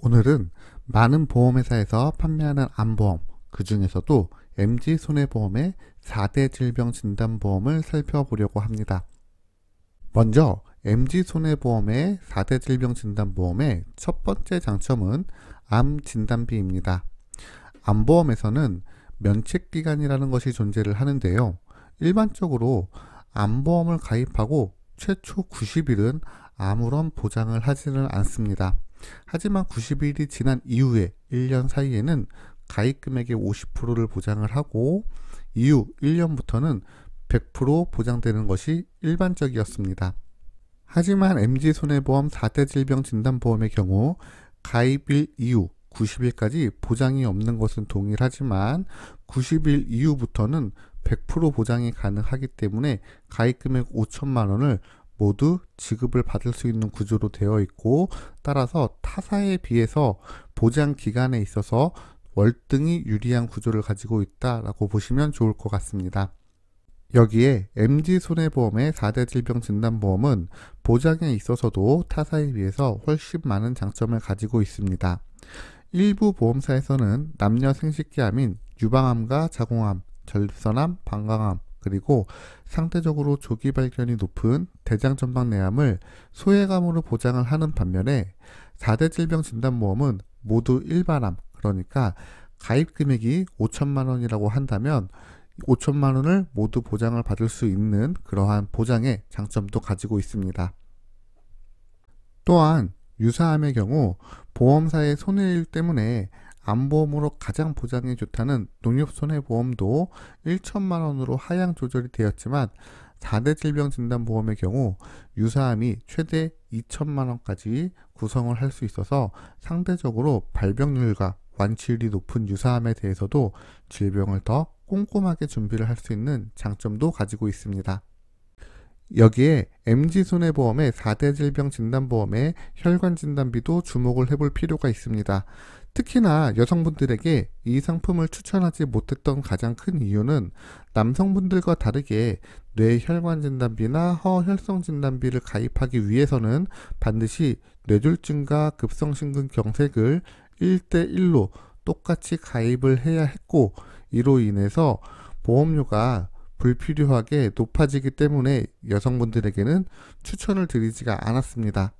오늘은 많은 보험회사에서 판매하는 암보험, 그 중에서도 MG손해보험의 4대 질병진단보험을 살펴보려고 합니다. 먼저 MG손해보험의 4대 질병진단보험의 첫 번째 장점은 암진단비입니다. 암보험에서는 면책기간이라는 것이 존재를 하는데요. 일반적으로 암보험을 가입하고 최초 90일은 아무런 보장을 하지는 않습니다. 하지만 90일이 지난 이후에 1년 사이에는 가입 금액의 50%를 보장을 하고 이후 1년부터는 100% 보장되는 것이 일반적이었습니다. 하지만 MG손해보험 4대 질병진단보험의 경우 가입일 이후 90일까지 보장이 없는 것은 동일하지만 90일 이후부터는 100% 보장이 가능하기 때문에 가입 금액 5천만 원을 모두 지급을 받을 수 있는 구조로 되어 있고, 따라서 타사에 비해서 보장 기간에 있어서 월등히 유리한 구조를 가지고 있다라고 보시면 좋을 것 같습니다. 여기에 MG손해보험의 4대 질병진단보험은 보장에 있어서도 타사에 비해서 훨씬 많은 장점을 가지고 있습니다. 일부 보험사에서는 남녀 생식기암인 유방암과 자궁암, 절선암, 방광암, 그리고 상대적으로 조기 발견이 높은 대장전방내암을 소외감으로 보장을 하는 반면에 4대 질병진단보험은 모두 일반암, 그러니까 가입 금액이 5천만 원이라고 한다면 5천만 원을 모두 보장을 받을 수 있는 그러한 보장의 장점도 가지고 있습니다. 또한 유사암의 경우 보험사의 손해일 때문에 암보험으로 가장 보장이 좋다는 농협손해보험도 1천만 원으로 하향 조절이 되었지만 4대 질병진단보험의 경우 유사암이 최대 2천만 원까지 구성을 할 수 있어서 상대적으로 발병률과 완치율이 높은 유사암에 대해서도 질병을 더 꼼꼼하게 준비를 할 수 있는 장점도 가지고 있습니다. 여기에 MG손해보험의 4대 질병진단보험의 혈관진단비도 주목을 해볼 필요가 있습니다. 특히나 여성분들에게 이 상품을 추천하지 못했던 가장 큰 이유는 남성분들과 다르게 뇌혈관진단비나 허혈성진단비를 가입하기 위해서는 반드시 뇌졸중과 급성심근경색을 1대1로 똑같이 가입을 해야 했고, 이로 인해서 보험료가 불필요하게 높아지기 때문에 여성분들에게는 추천을 드리지가 않았습니다.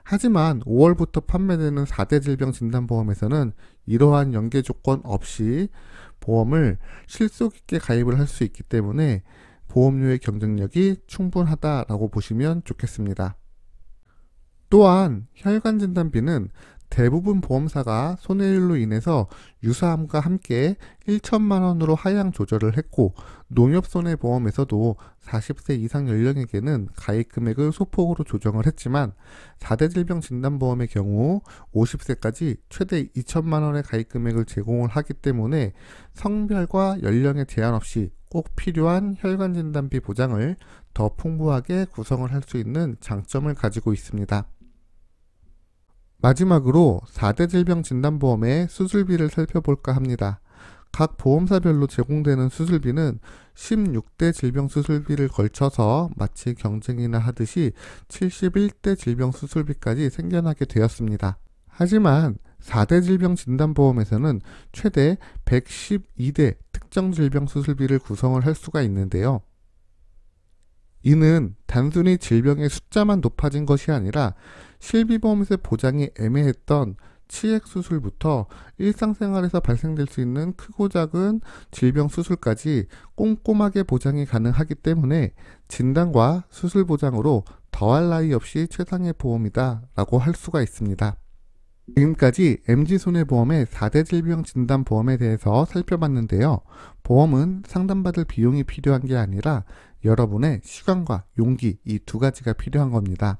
하지만 5월부터 판매되는 4대 질병진단보험에서는 이러한 연계 조건 없이 보험을 실속 있게 가입을 할 수 있기 때문에 보험료의 경쟁력이 충분하다라고 보시면 좋겠습니다. 또한 혈관진단비는 대부분 보험사가 손해율로 인해서 유사암과 함께 1천만 원으로 하향 조절을 했고, 농협손해보험에서도 40세 이상 연령에게는 가입 금액을 소폭으로 조정을 했지만 4대 질병진단보험의 경우 50세까지 최대 2천만 원의 가입 금액을 제공을 하기 때문에 성별과 연령에 제한 없이 꼭 필요한 혈관진단비 보장을 더 풍부하게 구성을 할 수 있는 장점을 가지고 있습니다. 마지막으로 4대 질병진단보험의 수술비를 살펴볼까 합니다. 각 보험사별로 제공되는 수술비는 16대 질병수술비를 걸쳐서 마치 경쟁이나 하듯이 71대 질병수술비까지 생겨나게 되었습니다. 하지만 4대 질병진단보험에서는 최대 112대 특정질병수술비를 구성을 할 수가 있는데요. 이는 단순히 질병의 숫자만 높아진 것이 아니라 실비보험에서 보장이 애매했던 치액수술부터 일상생활에서 발생될 수 있는 크고 작은 질병 수술까지 꼼꼼하게 보장이 가능하기 때문에 진단과 수술 보장으로 더할 나위 없이 최상의 보험이다 라고 할 수가 있습니다. 지금까지 MG손해보험의 4대 질병진단보험에 대해서 살펴봤는데요. 보험은 상담받을 비용이 필요한 게 아니라 여러분의 시간과 용기, 이 두 가지가 필요한 겁니다.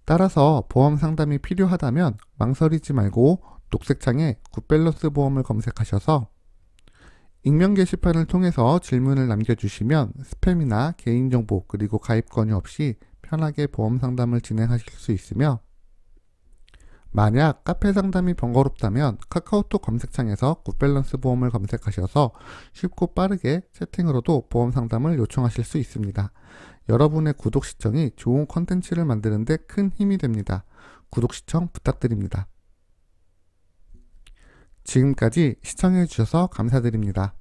따라서 보험 상담이 필요하다면 망설이지 말고 녹색창에 굿밸런스 보험을 검색하셔서 익명 게시판을 통해서 질문을 남겨주시면 스팸이나 개인정보 그리고 가입 권유 없이 편하게 보험 상담을 진행하실 수 있으며, 만약 카페 상담이 번거롭다면 카카오톡 검색창에서 굿밸런스 보험을 검색하셔서 쉽고 빠르게 채팅으로도 보험 상담을 요청하실 수 있습니다. 여러분의 구독 시청이 좋은 컨텐츠를 만드는 데 큰 힘이 됩니다. 구독 시청 부탁드립니다. 지금까지 시청해 주셔서 감사드립니다.